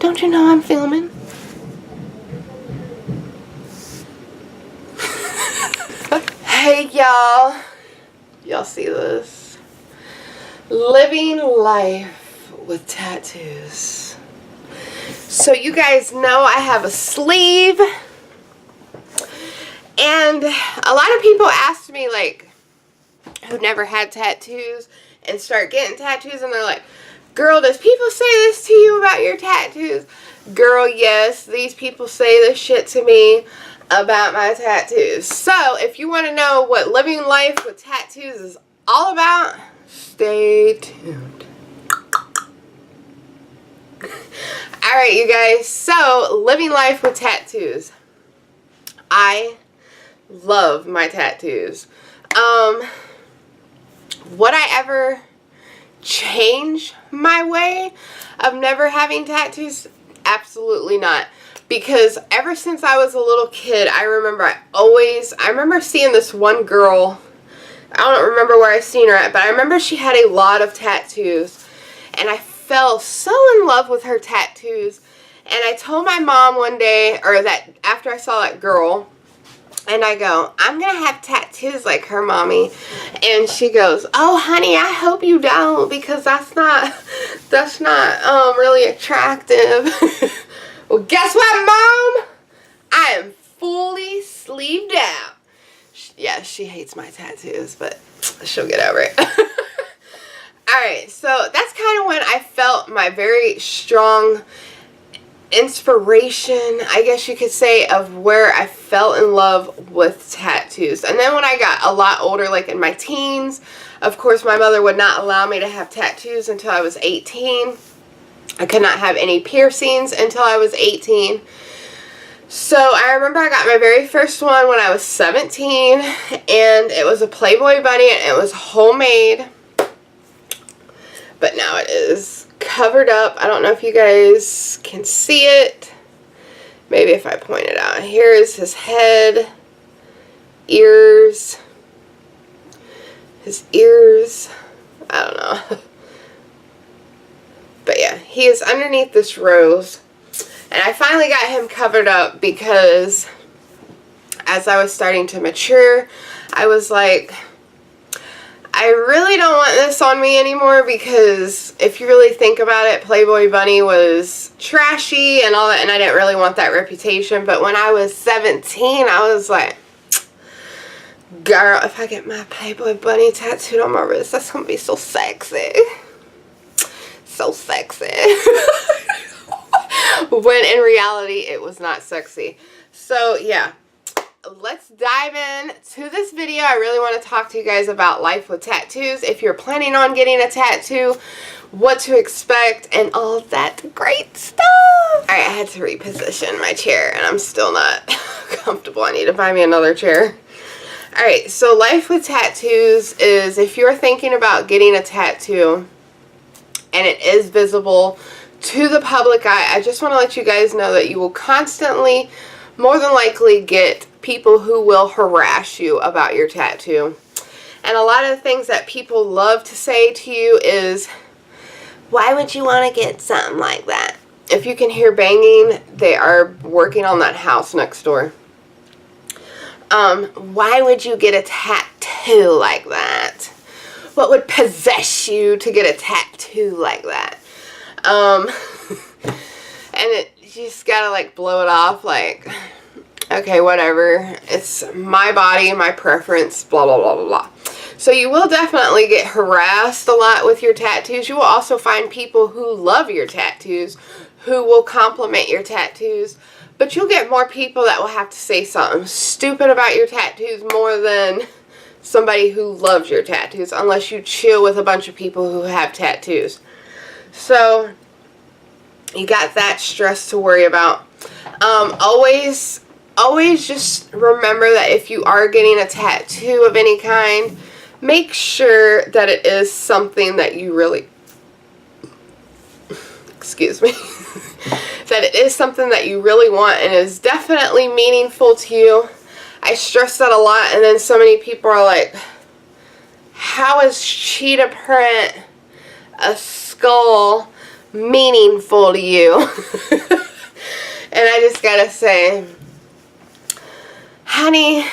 Don't you know I'm filming? Hey y'all. Y'all see this? Living life with tattoos. So you guys know I have a sleeve. And a lot of people ask me, like, who never had tattoos and start getting tattoos, and they're like, girl, does people say this to you about your tattoos? Girl, yes, these people say this shit to me about my tattoos. So, if you want to know what living life with tattoos is all about, stay tuned. Alright, you guys, so, living life with tattoos. I love my tattoos. Would I ever change my way of never having tattoos? Absolutely not. Because ever since I was a little kid, I remember seeing this one girl. I don't remember where I seen her at, but I remember she had a lot of tattoos. And I fell so in love with her tattoos. And I told my mom one day, or that after I saw that girl, and I go, I'm going to have tattoos like her, Mommy. And she goes, oh, honey, I hope you don't, because that's not really attractive. Well, guess what, Mom? I am fully sleeved out. Yeah, she hates my tattoos, but she'll get over it. Alright, so that's kind of when I felt my very strong inspiration, I guess you could say, of where I fell in love with tattoos. And then when I got a lot older, like in my teens, of course my mother would not allow me to have tattoos until I was 18. I could not have any piercings until I was 18. So I remember I got my very first one when I was 17, and it was a Playboy bunny, and it was homemade. But now it is covered up. I don't know if you guys can see it. Maybe if I point it out. Here is his head, ears, his ears. I don't know. But yeah, he is underneath this rose. And I finally got him covered up because as I was starting to mature, I was like, I really don't want this on me anymore, because if you really think about it, Playboy Bunny was trashy and all that, and I didn't really want that reputation. But when I was 17, I was like, girl, if I get my Playboy Bunny tattooed on my wrist, that's going to be so sexy. So sexy. When in reality, it was not sexy. So, yeah. Let's dive in to this video. I really want to talk to you guys about life with tattoos. If you're planning on getting a tattoo, what to expect, and all that great stuff. Alright, I had to reposition my chair, and I'm still not comfortable. I need to buy me another chair. Alright, so life with tattoos is, if you're thinking about getting a tattoo, and it is visible to the public eye, I just want to let you guys know that you will constantly, more than likely, get people who will harass you about your tattoo. And a lot of the things that people love to say to you is, why would you want to get something like that? If you can hear banging, they are working on that house next door. Why would you get a tattoo like that? What would possess you to get a tattoo like that? And you just gotta, like, blow it off, like, okay, whatever. It's my body, my preference, blah, blah, blah, blah, blah. So you will definitely get harassed a lot with your tattoos. You will also find people who love your tattoos, who will compliment your tattoos. But you'll get more people that will have to say something stupid about your tattoos more than somebody who loves your tattoos, unless you chill with a bunch of people who have tattoos. So you got that stress to worry about. Always just remember that if you are getting a tattoo of any kind, make sure that it is something that you really, excuse me, that it is something that you really want and is definitely meaningful to you. I stress that a lot, and then so many people are like, how is cheetah print, a skull, meaningful to you. And I just gotta say, honey,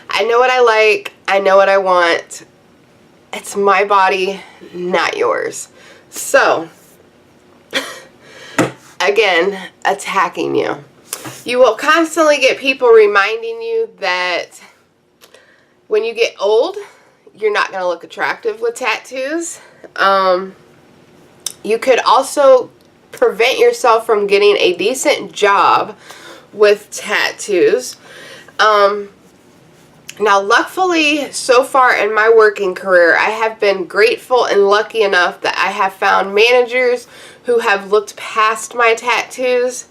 I know what I like, I know what I want. It's my body, not yours. So, again, attacking you. You will constantly get people reminding you that when you get old, you're not going to look attractive with tattoos. You could also prevent yourself from getting a decent job with tattoos. Now, luckily, so far in my working career, I have been grateful and lucky enough that I have found managers who have looked past my tattoos,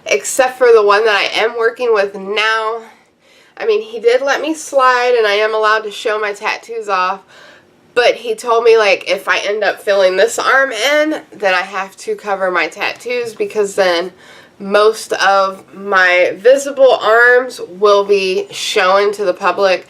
except for the one that I am working with now. I mean, he did let me slide, and I am allowed to show my tattoos off, but he told me, like, if I end up filling this arm in, then I have to cover my tattoos, because then most of my visible arms will be shown to the public,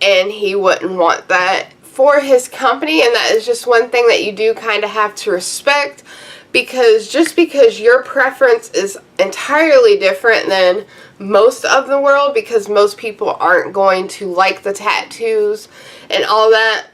and he wouldn't want that for his company. And that is just one thing that you do kind of have to respect, because just because your preference is entirely different than most of the world, because most people aren't going to like the tattoos and all that,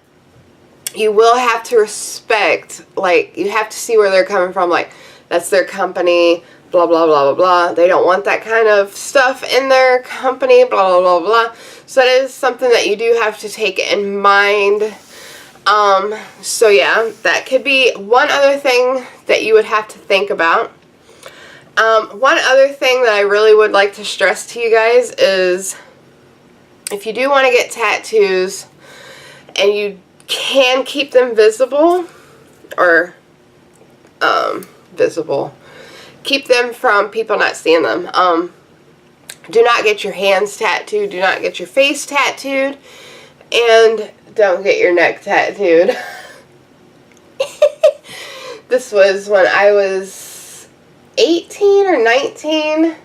you will have to respect, like, you have to see where they're coming from. Like, that's their company, blah, blah, blah, blah, blah. They don't want that kind of stuff in their company, blah, blah, blah, blah. So that is something that you do have to take in mind. So yeah, that could be one other thing that you would have to think about. One other thing that I really would like to stress to you guys is, if you do want to get tattoos and you can keep them visible, or visible, keep them from people not seeing them. Do not get your hands tattooed, do not get your face tattooed, and don't get your neck tattooed. This was when I was 18 or 19.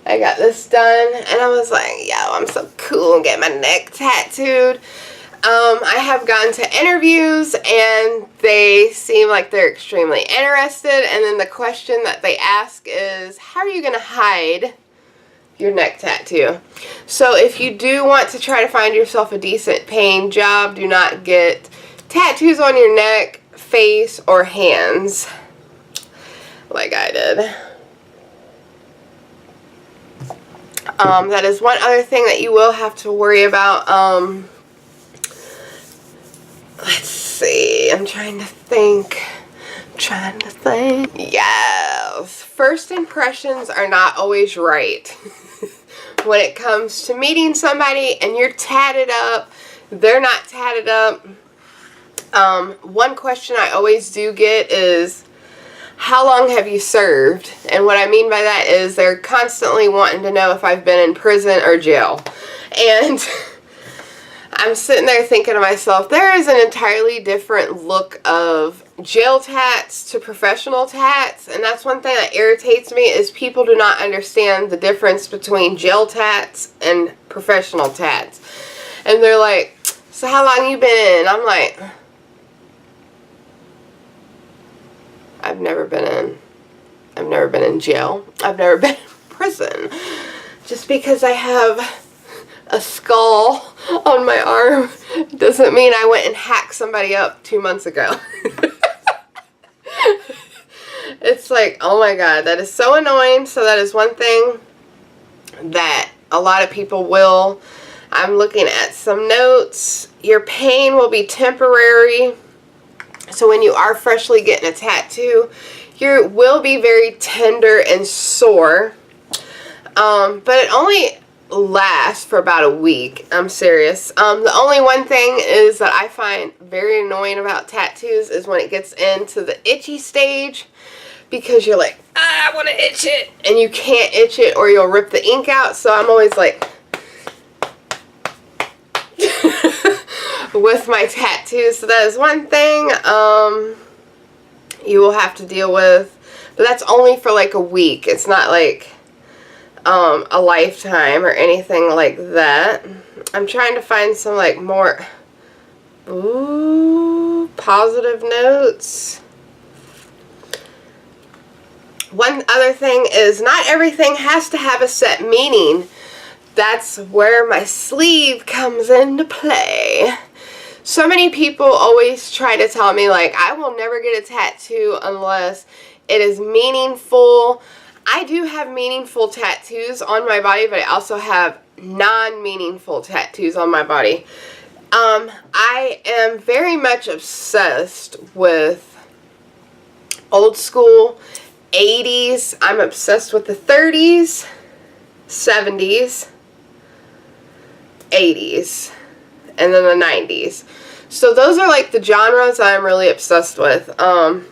I got this done, and I was like, yo, I'm so cool and get my neck tattooed. I have gone to interviews, and they seem like they're extremely interested, and then the question that they ask is, how are you going to hide your neck tattoo? So if you do want to try to find yourself a decent paying job, do not get tattoos on your neck, face, or hands like I did. That is one other thing that you will have to worry about. Let's see, I'm trying to think. Yes, first impressions are not always right. When it comes to meeting somebody and you're tatted up, they're not tatted up. One question I always do get is, how long have you served? And what I mean by that is they're constantly wanting to know if I've been in prison or jail. And I'm sitting there thinking to myself, there is an entirely different look of jail tats to professional tats, and that's one thing that irritates me, is people do not understand the difference between jail tats and professional tats. And they're like, so how long you been in? I'm like, I've never been in jail. I've never been in prison. Just because I have a skull on my arm doesn't mean I went and hacked somebody up 2 months ago. It's like, oh my god, that is so annoying. So that is one thing that a lot of people will. I'm looking at some notes. Your pain will be temporary. So when you are freshly getting a tattoo, you will be very tender and sore. But it only lasts for about a week. I'm serious. The only one thing is that I find very annoying about tattoos is when it gets into the itchy stage, because you're like, I want to itch it, and you can't itch it or you'll rip the ink out. So I'm always like, with my tattoos. So that is one thing you will have to deal with, but that's only for like a week. It's not like a lifetime or anything like that. I'm trying to find some like more positive notes. One other thing is not everything has to have a set meaning. That's where my sleeve comes into play. So many people always try to tell me, like, I will never get a tattoo unless it is meaningful. I do have meaningful tattoos on my body, but I also have non-meaningful tattoos on my body. I am very much obsessed with old school 80s. I'm obsessed with the 30s, 70s, 80s, and then the 90s. So those are like the genres I'm really obsessed with. I'm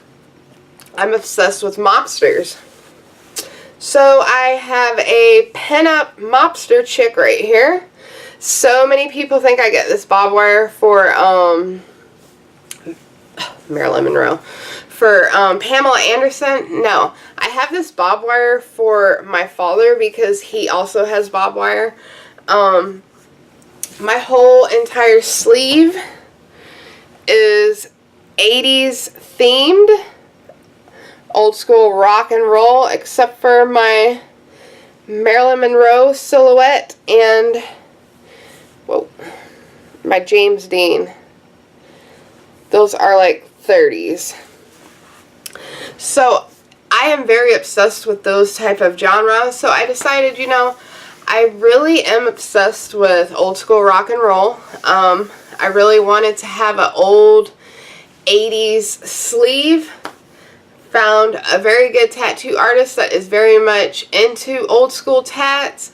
obsessed with mobsters. So I have a pinup mobster chick right here. So many people think I get this bob wire for Marilyn Monroe. For Pamela Anderson, no. I have this bob wire for my father because he also has bob wire. My whole entire sleeve is 80s themed, old school rock and roll, except for my Marilyn Monroe silhouette and, whoa, my James Dean. Those are like 30s. So I am very obsessed with those type of genres. So I decided, you know, I really am obsessed with old school rock and roll. I really wanted to have an old 80s sleeve. Found a very good tattoo artist that is very much into old school tats.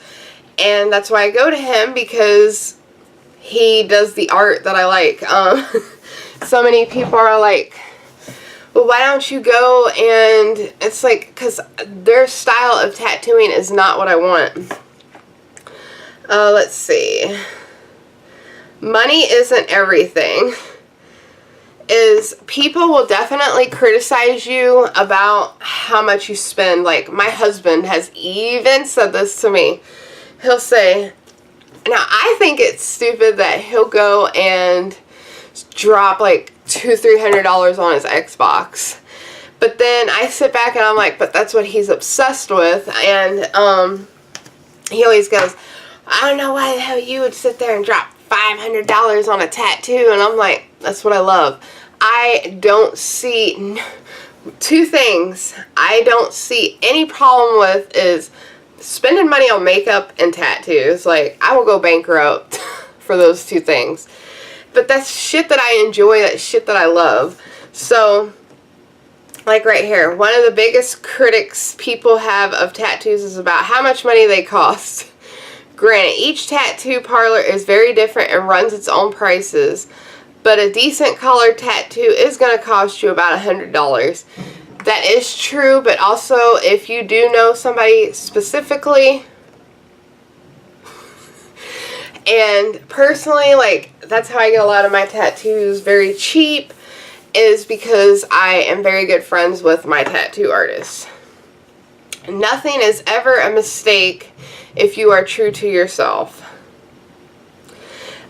And that's why I go to him, because he does the art that I like. So many people are like, well, why don't you go? And it's like, because their style of tattooing is not what I want. Let's see. Money isn't everything. Is people will definitely criticize you about how much you spend. Like, my husband has even said this to me. He'll say, now I think it's stupid that he'll go and drop like $200-300 on his Xbox. But then I sit back and I'm like, but that's what he's obsessed with. And he always goes, I don't know why the hell you would sit there and drop $500 on a tattoo. And I'm like, that's what I love. I don't see, two things I don't see any problem with is spending money on makeup and tattoos. Like, I will go bankrupt for those two things. But that's shit that I enjoy, that's shit that I love. So, like right here, one of the biggest critics people have of tattoos is about how much money they cost. Granted, each tattoo parlor is very different and runs its own prices, but a decent colored tattoo is going to cost you about $100. That is true, but also if you do know somebody specifically, and personally, like, that's how I get a lot of my tattoos very cheap, is because I am very good friends with my tattoo artists. Nothing is ever a mistake if you are true to yourself.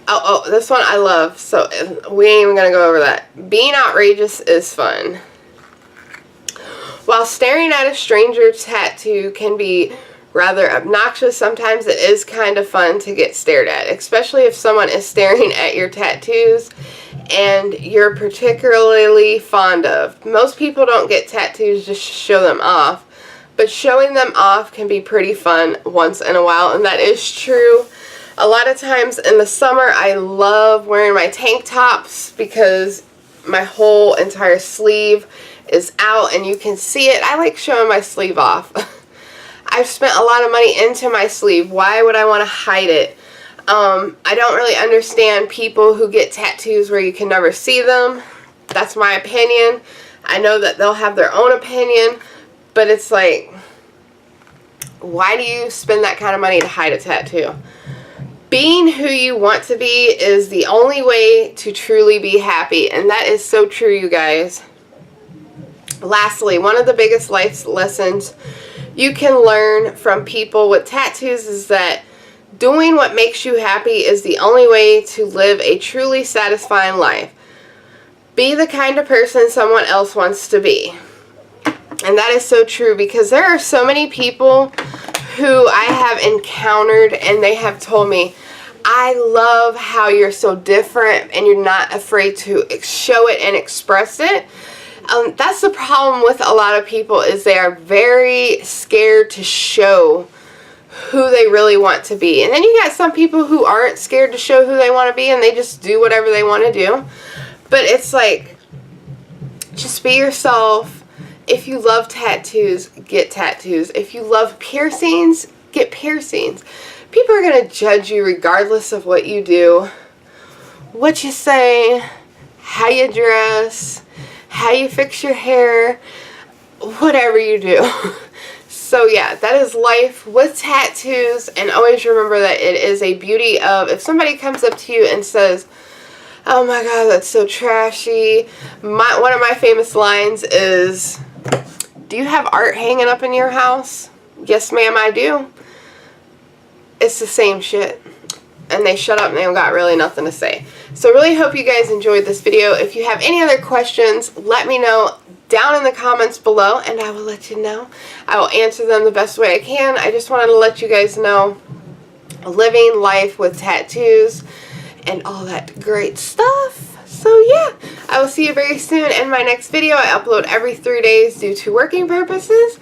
Oh, this one I love, so we ain't even gonna go over that. Being outrageous is fun. While staring at a stranger's tattoo can be rather obnoxious, sometimes it is kind of fun to get stared at, especially if someone is staring at your tattoos and you're particularly fond of. Most people don't get tattoos just to show them off, but showing them off can be pretty fun once in a while, and that is true. A lot of times in the summer, I love wearing my tank tops because my whole entire sleeve is out and you can see it. I like showing my sleeve off. I've spent a lot of money into my sleeve. Why would I want to hide it? I don't really understand people who get tattoos where you can never see them. That's my opinion. I know that they'll have their own opinion, but it's like, why do you spend that kind of money to hide a tattoo? Being who you want to be is the only way to truly be happy, and that is so true, you guys. Lastly, one of the biggest life lessons you can learn from people with tattoos is that doing what makes you happy is the only way to live a truly satisfying life. Be the kind of person someone else wants to be. And that is so true, because there are so many people who I have encountered and they have told me, I love how you're so different and you're not afraid to show it and express it. That's the problem with a lot of people, is they are very scared to show who they really want to be. And then you got some people who aren't scared to show who they want to be and they just do whatever they want to do. But it's like, just be yourself. If you love tattoos, get tattoos. If you love piercings, get piercings. People are going to judge you regardless of what you do, what you say, how you dress, how you fix your hair, whatever you do. So yeah, that is life with tattoos. And always remember that it is a beauty of, if somebody comes up to you and says, oh my God, that's so trashy. One of my famous lines is, do you have art hanging up in your house? Yes, ma'am, I do. It's the same shit. And they shut up and they got really nothing to say. So really hope you guys enjoyed this video. If you have any other questions, let me know down in the comments below and I will let you know. I will answer them the best way I can. I just wanted to let you guys know, living life with tattoos and all that great stuff. So yeah, I will see you very soon in my next video. I upload every 3 days due to working purposes.